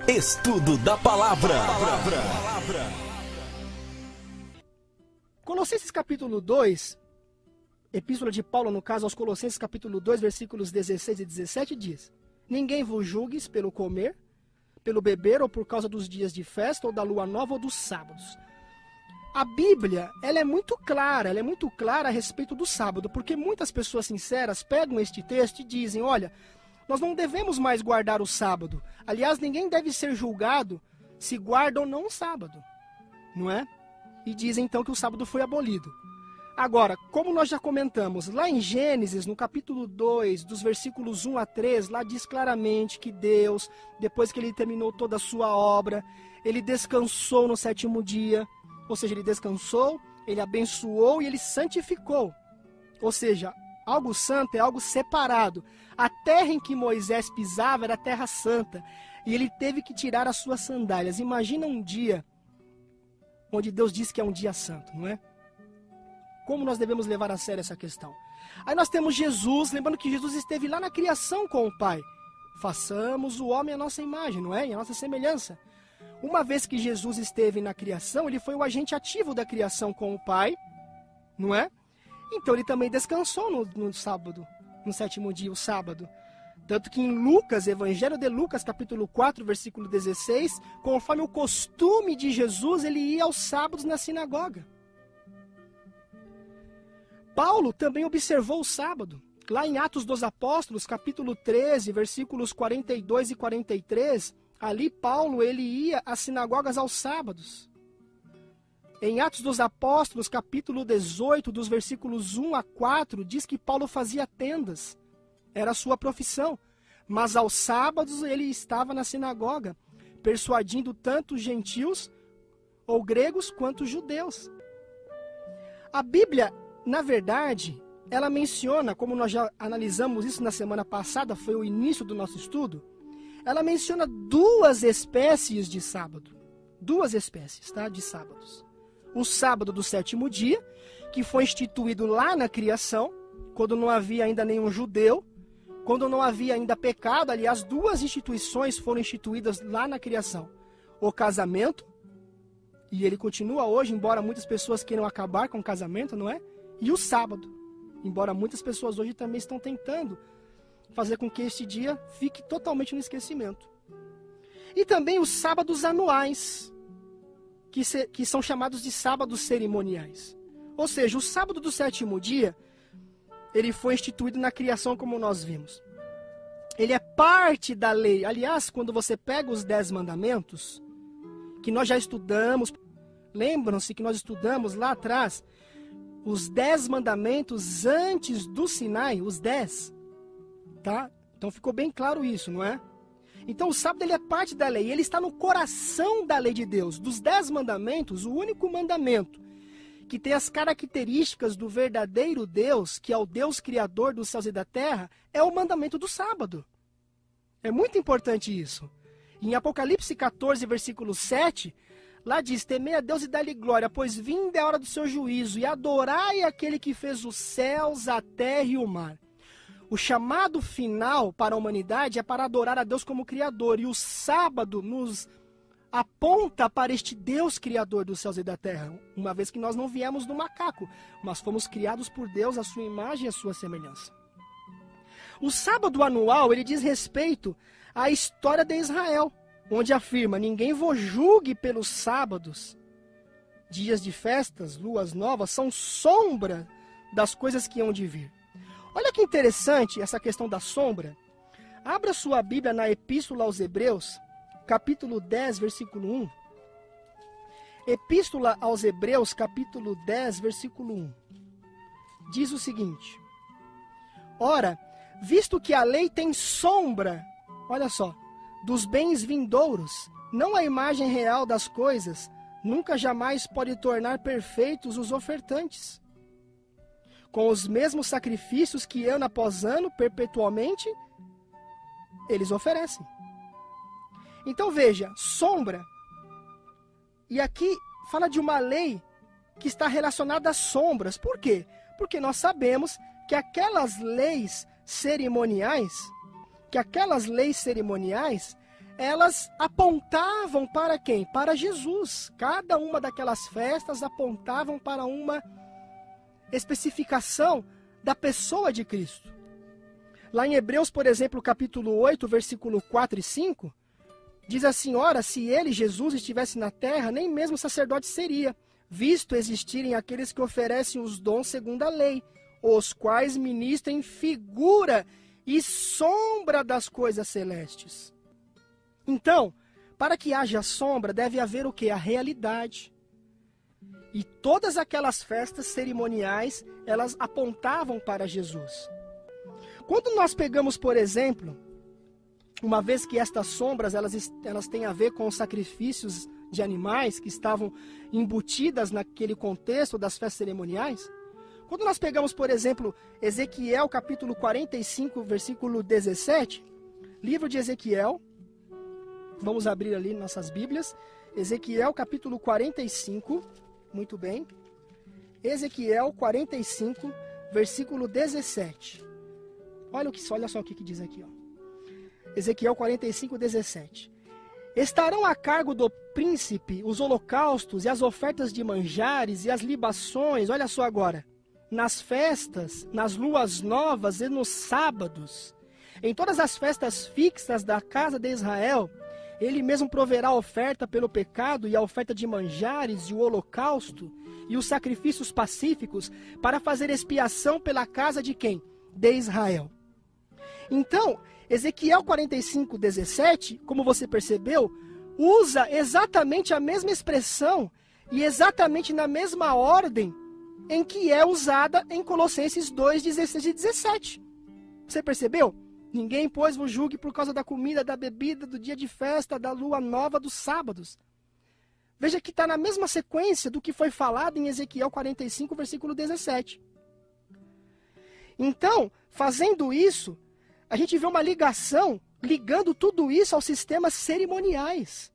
Estudo da Palavra. Colossenses capítulo 2, Epístola de Paulo, no caso aos Colossenses capítulo 2, versículos 16 e 17, diz: Ninguém vos julgues pelo comer, pelo beber, ou por causa dos dias de festa, ou da lua nova, ou dos sábados. A Bíblia, ela é muito clara a respeito do sábado, porque muitas pessoas sinceras pegam este texto e dizem: olha, nós não devemos mais guardar o sábado. Aliás, ninguém deve ser julgado se guarda ou não o sábado, não é? E dizem então que o sábado foi abolido. Agora, como nós já comentamos, lá em Gênesis, no capítulo 2, dos versículos 1 a 3, lá diz claramente que Deus, depois que ele terminou toda a sua obra, ele descansou no sétimo dia, ou seja, ele descansou, ele abençoou e ele santificou. Ou seja, algo santo é algo separado. A terra em que Moisés pisava era terra santa, e ele teve que tirar as suas sandálias. Imagina um dia onde Deus diz que é um dia santo, não é? Como nós devemos levar a sério essa questão? Aí nós temos Jesus, lembrando que Jesus esteve lá na criação com o Pai. Façamos o homem à nossa imagem, não é? E à nossa semelhança. Uma vez que Jesus esteve na criação, ele foi o agente ativo da criação com o Pai, não é? Então ele também descansou no sábado, no sétimo dia, o sábado. Tanto que em Lucas, Evangelho de Lucas, capítulo 4, versículo 16, conforme o costume de Jesus, ele ia aos sábados na sinagoga. Paulo também observou o sábado. Lá em Atos dos Apóstolos, capítulo 13, versículos 42 e 43, ali Paulo ele ia às sinagogas aos sábados. Em Atos dos Apóstolos, capítulo 18, dos versículos 1 a 4, diz que Paulo fazia tendas. Era a sua profissão. Mas aos sábados ele estava na sinagoga, persuadindo tanto gentios ou gregos quanto judeus. A Bíblia, na verdade, ela menciona, como nós já analisamos isso na semana passada, foi o início do nosso estudo, ela menciona duas espécies de sábado. Duas espécies, tá, de sábados. O sábado do sétimo dia, que foi instituído lá na criação, quando não havia ainda nenhum judeu, quando não havia ainda pecado. Aliás, duas instituições foram instituídas lá na criação. O casamento, e ele continua hoje, embora muitas pessoas queiram acabar com o casamento, não é? E o sábado, embora muitas pessoas hoje também estão tentando fazer com que este dia fique totalmente no esquecimento. E também os sábados anuais, que são chamados de sábados cerimoniais. Ou seja, o sábado do sétimo dia, ele foi instituído na criação, como nós vimos. Ele é parte da lei. Aliás, quando você pega os 10 mandamentos, que nós já estudamos, lembram-se que nós estudamos lá atrás, os 10 mandamentos antes do Sinai, os 10, tá? Então ficou bem claro isso, não é? Então o sábado ele é parte da lei, ele está no coração da lei de Deus. Dos 10 mandamentos, o único mandamento que tem as características do verdadeiro Deus, que é o Deus criador dos céus e da terra, é o mandamento do sábado. É muito importante isso. Em Apocalipse 14, versículo 7, lá diz: temei a Deus e dá-lhe glória, pois vinda é a hora do seu juízo, e adorai aquele que fez os céus, a terra e o mar. O chamado final para a humanidade é para adorar a Deus como Criador, e o sábado nos aponta para este Deus Criador dos céus e da terra, uma vez que nós não viemos do macaco, mas fomos criados por Deus à sua imagem e à sua semelhança. O sábado anual, ele diz respeito à história de Israel, onde afirma: ninguém vos julgue pelos sábados. Dias de festas, luas novas, são sombra das coisas que hão de vir. Olha que interessante essa questão da sombra. Abra sua Bíblia na Epístola aos Hebreus, capítulo 10, versículo 1. Epístola aos Hebreus, capítulo 10, versículo 1. Diz o seguinte: ora, visto que a lei tem sombra, olha só, dos bens vindouros, não a imagem real das coisas, nunca jamais pode tornar perfeitos os ofertantes. Com os mesmos sacrifícios que ano após ano, perpetualmente, eles oferecem. Então veja, sombra. E aqui fala de uma lei que está relacionada às sombras. Por quê? Porque nós sabemos que aquelas leis cerimoniais, elas apontavam para quem? Para Jesus. Cada uma daquelas festas apontavam para uma especificação da pessoa de Cristo. Lá em Hebreus, por exemplo, capítulo 8, versículo 4 e 5, diz assim: ora, se ele, Jesus, estivesse na terra, nem mesmo sacerdote seria, visto existirem aqueles que oferecem os dons segundo a lei, os quais ministram em figura e sombra das coisas celestes. Então, para que haja sombra, deve haver o quê? A realidade. E todas aquelas festas cerimoniais, elas apontavam para Jesus. Quando nós pegamos, por exemplo, uma vez que estas sombras, elas têm a ver com os sacrifícios de animais que estavam embutidas naquele contexto das festas cerimoniais, quando nós pegamos, por exemplo, Ezequiel capítulo 45, versículo 17, livro de Ezequiel, vamos abrir ali nossas Bíblias, Ezequiel capítulo 45, muito bem, Ezequiel 45, versículo 17. Olha só o que diz aqui, ó. Ezequiel 45, 17. Estarão a cargo do príncipe os holocaustos e as ofertas de manjares e as libações, olha só agora, nas festas, nas luas novas e nos sábados, em todas as festas fixas da casa de Israel, ele mesmo proverá a oferta pelo pecado e a oferta de manjares e o holocausto e os sacrifícios pacíficos para fazer expiação pela casa de quem? De Israel. Então, Ezequiel 45, 17, como você percebeu, usa exatamente a mesma expressão e exatamente na mesma ordem em que é usada em Colossenses 2, 16 e 17. Você percebeu? Ninguém, pois, vos julgue por causa da comida, da bebida, do dia de festa, da lua nova, dos sábados. Veja que está na mesma sequência do que foi falado em Ezequiel 45, versículo 17. Então, fazendo isso, a gente vê uma ligação, ligando tudo isso aos sistemas cerimoniais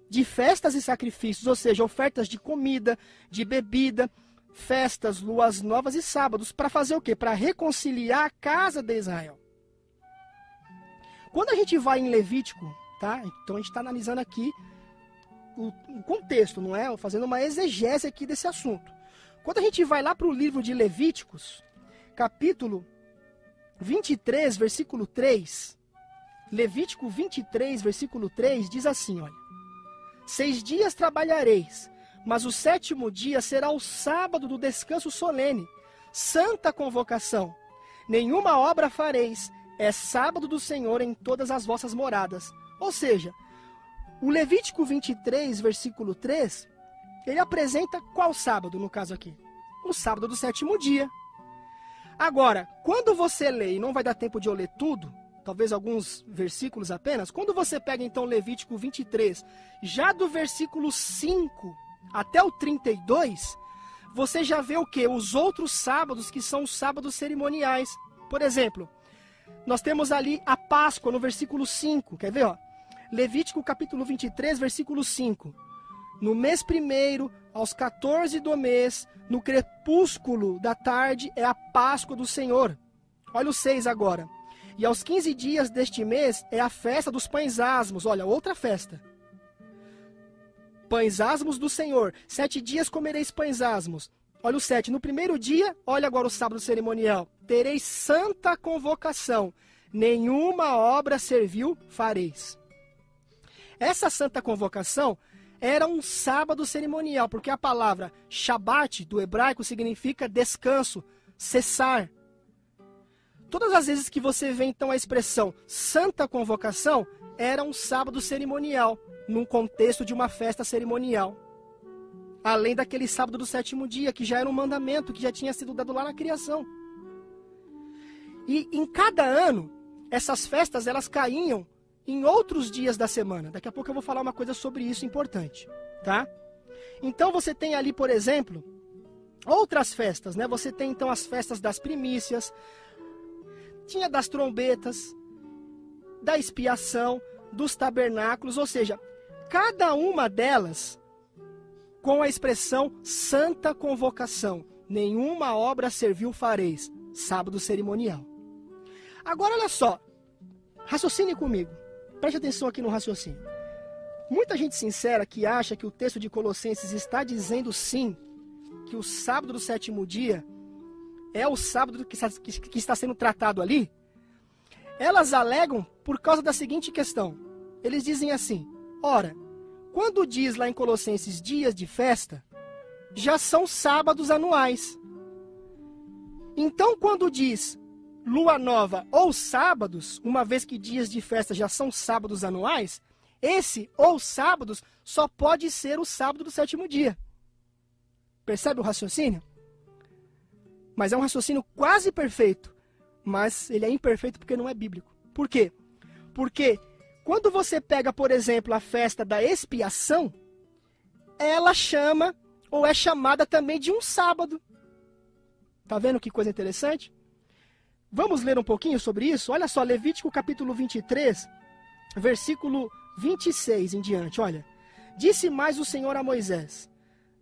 de festas e sacrifícios, ou seja, ofertas de comida, de bebida, festas, luas novas e sábados, para fazer o quê? Para reconciliar a casa de Israel. Quando a gente vai em Levítico, tá? Então a gente está analisando aqui o contexto, não é? Fazendo uma exegese aqui desse assunto. Quando a gente vai lá para o livro de Levíticos, capítulo 23, versículo 3, Levítico 23, versículo 3, diz assim, olha: 6 dias trabalhareis, mas o 7º dia será o sábado do descanso solene, santa convocação. Nenhuma obra fareis, é sábado do Senhor em todas as vossas moradas. Ou seja, o Levítico 23, versículo 3, ele apresenta qual sábado no caso aqui? O sábado do 7º dia. Agora, quando você lê, e não vai dar tempo de eu ler tudo, talvez alguns versículos apenas, quando você pega então Levítico 23, já do versículo 5 até o 32, você já vê o quê? Os outros sábados que são os sábados cerimoniais. Por exemplo, nós temos ali a Páscoa no versículo 5, quer ver? Ó? Levítico capítulo 23, versículo 5. No mês primeiro, aos 14 do mês, no crepúsculo da tarde, é a Páscoa do Senhor. Olha o 6 agora. E aos 15 dias deste mês é a festa dos pães asmos. Olha, outra festa. Pães asmos do Senhor. 7 dias comereis pães asmos. Olha o 7. No primeiro dia, olha agora o sábado cerimonial. Tereis santa convocação. Nenhuma obra servil fareis. Essa santa convocação era um sábado cerimonial, porque a palavra Shabat, do hebraico, significa descanso, cessar. Todas as vezes que você vê, então, a expressão santa convocação, era um sábado cerimonial, num contexto de uma festa cerimonial. Além daquele sábado do 7º dia, que já era um mandamento, que já tinha sido dado lá na criação. E em cada ano, essas festas, elas caíam em outros dias da semana. Daqui a pouco eu vou falar uma coisa sobre isso importante, tá? Então você tem ali, por exemplo, outras festas, né? Você tem então as festas das primícias, tinha das trombetas, da expiação, dos tabernáculos, ou seja, cada uma delas com a expressão santa convocação. Nenhuma obra servil fareis. Sábado cerimonial. Agora olha só, raciocine comigo. Preste atenção aqui no raciocínio. Muita gente sincera que acha que o texto de Colossenses está dizendo sim, que o sábado do sétimo dia é o sábado que está sendo tratado ali, elas alegam por causa da seguinte questão. Eles dizem assim, ora, quando diz lá em Colossenses dias de festa, já são sábados anuais. Então, quando diz lua nova ou sábados, uma vez que dias de festa já são sábados anuais, esse ou sábados só pode ser o sábado do sétimo dia. Percebe o raciocínio? Mas é um raciocínio quase perfeito, mas ele é imperfeito porque não é bíblico. Por quê? Porque quando você pega, por exemplo, a festa da expiação, ela chama ou é chamada também de um sábado. Tá vendo que coisa interessante? Vamos ler um pouquinho sobre isso? Olha só, Levítico capítulo 23, versículo 26 em diante, olha. Disse mais o Senhor a Moisés,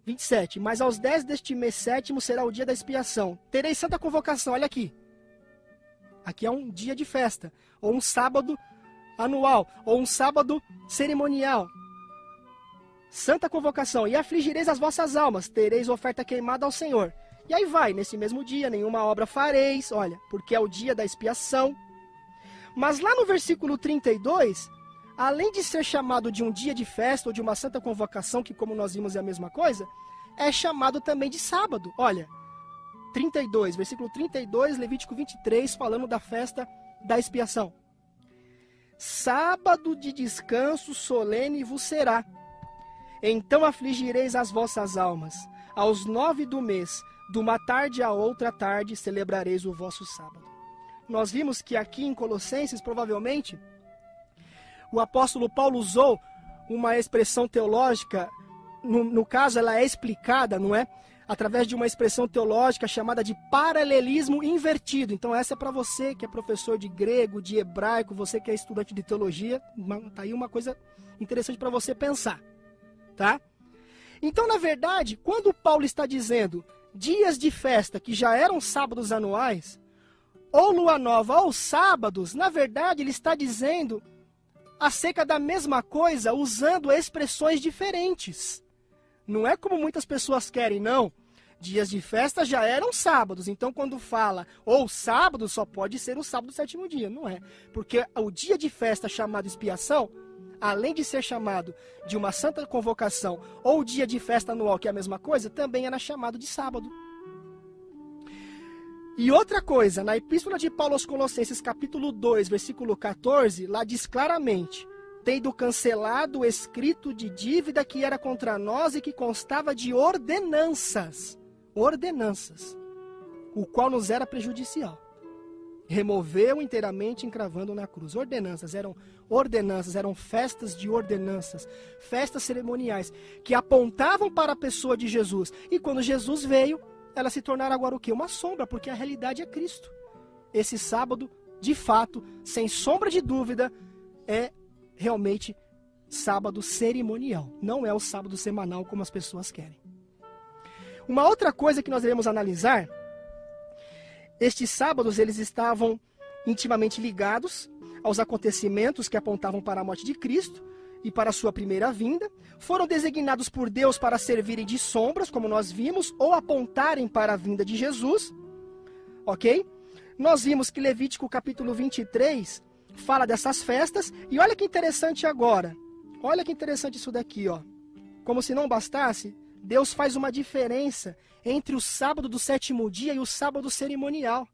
27, mas aos 10 deste mês sétimo será o dia da expiação. Terei santa convocação, olha aqui. Aqui é um dia de festa, ou um sábado anual, ou um sábado cerimonial. Santa convocação, e afligireis as vossas almas, tereis oferta queimada ao Senhor. E aí vai, nesse mesmo dia, nenhuma obra fareis, olha, porque é o dia da expiação. Mas lá no versículo 32, além de ser chamado de um dia de festa ou de uma santa convocação, que como nós vimos é a mesma coisa, é chamado também de sábado. Olha, 32, versículo 32, Levítico 23, falando da festa da expiação. Sábado de descanso solene vos será. Então afligireis as vossas almas. Aos 9 do mês, de uma tarde a outra tarde, celebrareis o vosso sábado. Nós vimos que aqui em Colossenses, provavelmente, o apóstolo Paulo usou uma expressão teológica, no caso ela é explicada, não é? Através de uma expressão teológica chamada de paralelismo invertido. Então essa é para você que é professor de grego, de hebraico, você que é estudante de teologia, tá aí uma coisa interessante para você pensar, tá? Então, na verdade, quando Paulo está dizendo dias de festa que já eram sábados anuais, ou lua nova ou sábados, na verdade ele está dizendo acerca da mesma coisa, usando expressões diferentes. Não é como muitas pessoas querem, não. Dias de festa já eram sábados, então quando fala ou sábado, só pode ser o sábado do sétimo dia. Não é, porque o dia de festa chamado expiação, além de ser chamado de uma santa convocação ou dia de festa anual, que é a mesma coisa, também era chamado de sábado. E outra coisa, na Epístola de Paulo aos Colossenses, capítulo 2, versículo 14, lá diz claramente, tendo cancelado o escrito de dívida que era contra nós e que constava de ordenanças, o qual nos era prejudicial. Removeu inteiramente, encravando na cruz. Ordenanças, eram festas de ordenanças, festas cerimoniais, que apontavam para a pessoa de Jesus. E quando Jesus veio, elas se tornaram agora o quê? Uma sombra, porque a realidade é Cristo. Esse sábado, de fato, sem sombra de dúvida, é realmente sábado cerimonial. Não é o sábado semanal como as pessoas querem. Uma outra coisa que nós devemos analisar, estes sábados eles estavam intimamente ligados aos acontecimentos que apontavam para a morte de Cristo e para a sua primeira vinda, foram designados por Deus para servirem de sombras, como nós vimos, ou apontarem para a vinda de Jesus, ok? Nós vimos que Levítico capítulo 23 fala dessas festas, e olha que interessante agora, olha que interessante isso daqui, ó. Como se não bastasse, Deus faz uma diferença entre o sábado do sétimo dia e o sábado cerimonial.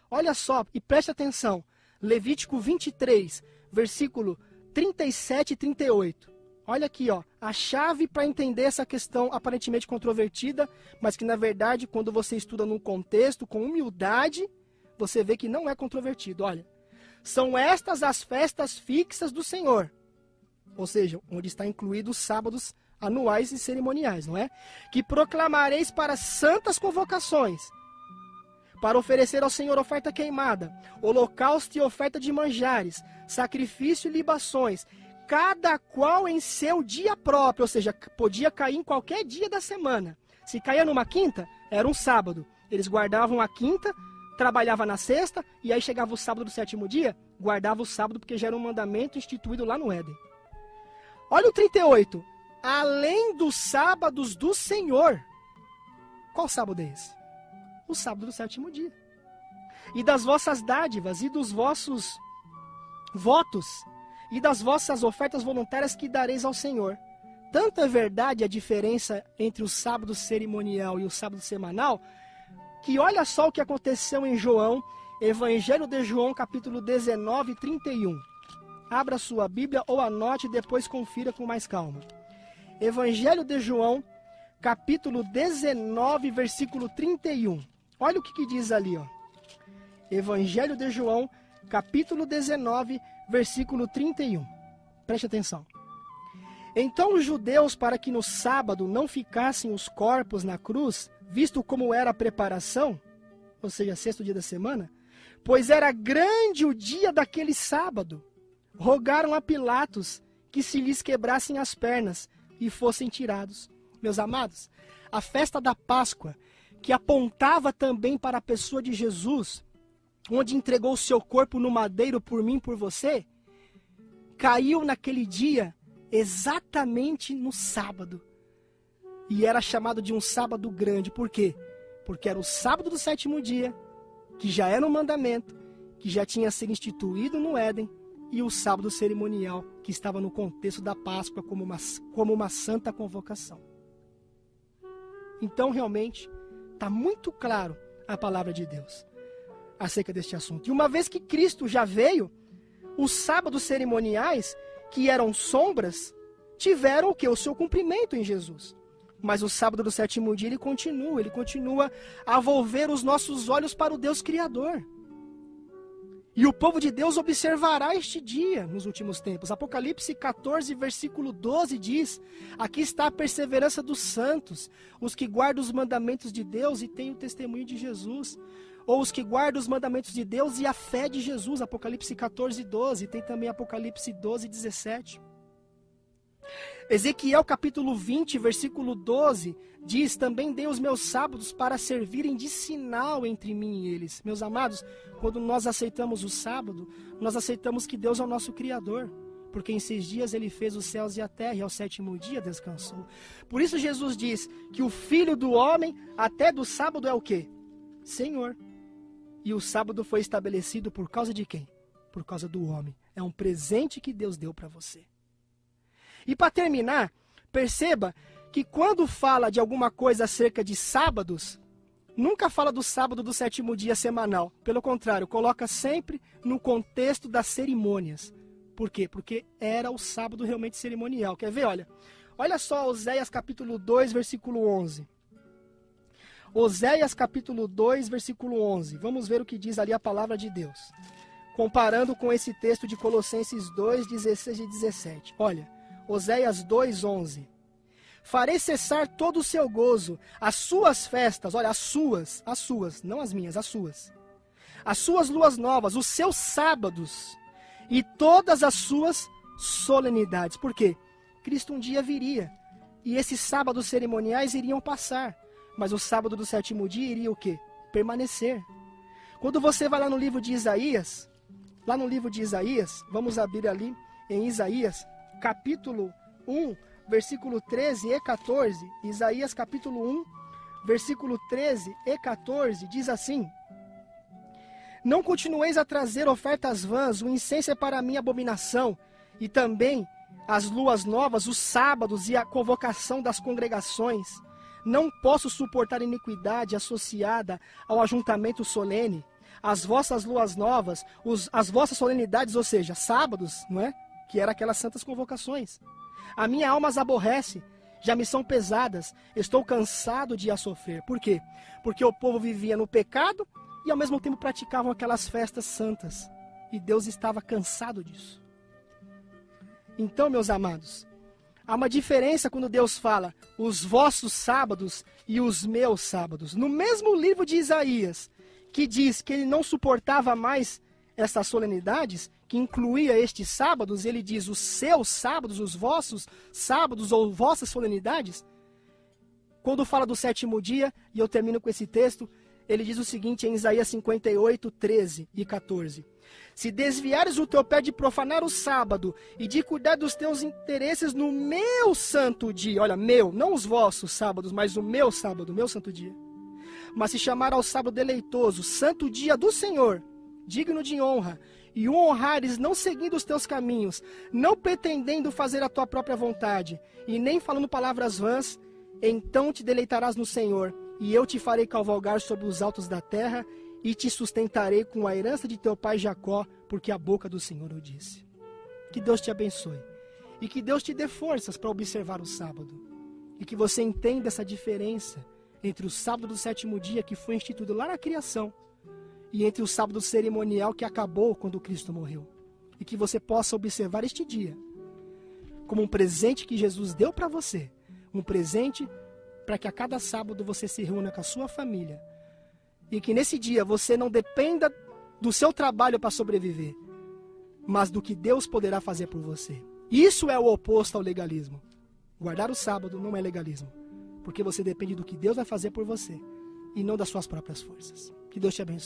Olha só, e preste atenção, Levítico 23, versículo 37 e 38. Olha aqui, ó, a chave para entender essa questão aparentemente controvertida, mas que na verdade, quando você estuda num contexto, com humildade, você vê que não é controvertido. Olha, são estas as festas fixas do Senhor, ou seja, onde está incluído os sábados anuais e cerimoniais, não é? Que proclamareis para santas convocações, para oferecer ao Senhor oferta queimada, holocausto e oferta de manjares, sacrifício e libações, cada qual em seu dia próprio, ou seja, podia cair em qualquer dia da semana. Se caía numa quinta, era um sábado. Eles guardavam a quinta, trabalhavam na sexta, e aí chegava o sábado do sétimo dia, guardava o sábado porque já era um mandamento instituído lá no Éden. Olha o 38. Além dos sábados do Senhor. Qual sábado é esse? O sábado do sétimo dia. E das vossas dádivas e dos vossos votos e das vossas ofertas voluntárias que dareis ao Senhor. Tanto é verdade a diferença entre o sábado cerimonial e o sábado semanal, que olha só o que aconteceu em João, Evangelho de João, capítulo 19, 31. Abra sua Bíblia ou anote e depois confira com mais calma. Evangelho de João, capítulo 19, versículo 31. Olha o que diz ali, ó. Evangelho de João, capítulo 19, versículo 31. Preste atenção. Então os judeus, para que no sábado não ficassem os corpos na cruz, visto como era a preparação, ou seja, sexto dia da semana, pois era grande o dia daquele sábado, rogaram a Pilatos que se lhes quebrassem as pernas e fossem tirados. Meus amados, a festa da Páscoa, que apontava também para a pessoa de Jesus, onde entregou o seu corpo no madeiro por mim e por você, caiu naquele dia exatamente no sábado. E era chamado de um sábado grande. Por quê? Porque era o sábado do sétimo dia, que já era um mandamento, que já tinha sido instituído no Éden, e o sábado cerimonial, que estava no contexto da Páscoa como uma santa convocação. Então, realmente, está muito claro a palavra de Deus acerca deste assunto. E uma vez que Cristo já veio, os sábados cerimoniais, que eram sombras, tiveram o quê? O seu cumprimento em Jesus. Mas o sábado do sétimo dia, ele continua a volver os nossos olhos para o Deus Criador. E o povo de Deus observará este dia nos últimos tempos. Apocalipse 14, versículo 12 diz: aqui está a perseverança dos santos, os que guardam os mandamentos de Deus e têm o testemunho de Jesus. Ou os que guardam os mandamentos de Deus e a fé de Jesus. Apocalipse 14, 12. Tem também Apocalipse 12, 17. Ezequiel capítulo 20, versículo 12, diz: também dei os meus sábados para servirem de sinal entre mim e eles. Meus amados, quando nós aceitamos o sábado, nós aceitamos que Deus é o nosso Criador. Porque em 6 dias ele fez os céus e a terra, e ao sétimo dia descansou. Por isso Jesus diz que o Filho do Homem, até do sábado, é o quê? Senhor. E o sábado foi estabelecido por causa de quem? Por causa do homem. É um presente que Deus deu para você. E para terminar, perceba que quando fala de alguma coisa acerca de sábados, nunca fala do sábado do sétimo dia semanal. Pelo contrário, coloca sempre no contexto das cerimônias. Por quê? Porque era o sábado realmente cerimonial. Quer ver? Olha só Oséias capítulo 2, versículo 11. Oséias capítulo 2, versículo 11. Vamos ver o que diz ali a palavra de Deus. Comparando com esse texto de Colossenses 2, 16 e 17. Olha, Oséias 2, 11. Farei cessar todo o seu gozo, as suas festas, olha, as suas, não as minhas, as suas luas novas, os seus sábados e todas as suas solenidades. Por quê? Cristo um dia viria e esses sábados cerimoniais iriam passar. Mas o sábado do sétimo dia iria o quê? Permanecer. Quando você vai lá no livro de Isaías, vamos abrir ali em Isaías, capítulo 1, versículo 13 e 14. Isaías capítulo 1, versículo 13 e 14, diz assim: não continueis a trazer ofertas vãs, o incenso é para mim abominação, e também as luas novas, os sábados e a convocação das congregações. Não posso suportar iniquidade associada ao ajuntamento solene. As vossas luas novas, as vossas solenidades, ou seja, sábados, não é? Que eram aquelas santas convocações. A minha alma as aborrece, já me são pesadas, estou cansado de as sofrer. Por quê? Porque o povo vivia no pecado e ao mesmo tempo praticavam aquelas festas santas. E Deus estava cansado disso. Então, meus amados, há uma diferença quando Deus fala os vossos sábados e os meus sábados. No mesmo livro de Isaías, que diz que ele não suportava mais essas solenidades, que incluía estes sábados, ele diz os seus sábados, os vossos sábados ou vossas solenidades. Quando fala do sétimo dia, e eu termino com esse texto, ele diz o seguinte em Isaías 58, 13 e 14. Se desviares o teu pé de profanar o sábado e de cuidar dos teus interesses no meu santo dia, olha, meu, não os vossos sábados, mas o meu sábado, o meu santo dia. Mas se chamar ao sábado deleitoso, santo dia do Senhor, digno de honra, e o honrares não seguindo os teus caminhos, não pretendendo fazer a tua própria vontade, e nem falando palavras vãs, então te deleitarás no Senhor, e eu te farei cavalgar sobre os altos da terra, e te sustentarei com a herança de teu pai Jacó, porque a boca do Senhor o disse. Que Deus te abençoe, e que Deus te dê forças para observar o sábado, e que você entenda essa diferença entre o sábado do sétimo dia, que foi instituído lá na criação, e entre o sábado cerimonial que acabou quando Cristo morreu. E que você possa observar este dia como um presente que Jesus deu para você. Um presente para que a cada sábado você se reúna com a sua família. E que nesse dia você não dependa do seu trabalho para sobreviver, mas do que Deus poderá fazer por você. Isso é o oposto ao legalismo. Guardar o sábado não é legalismo, porque você depende do que Deus vai fazer por você e não das suas próprias forças. Que Deus te abençoe.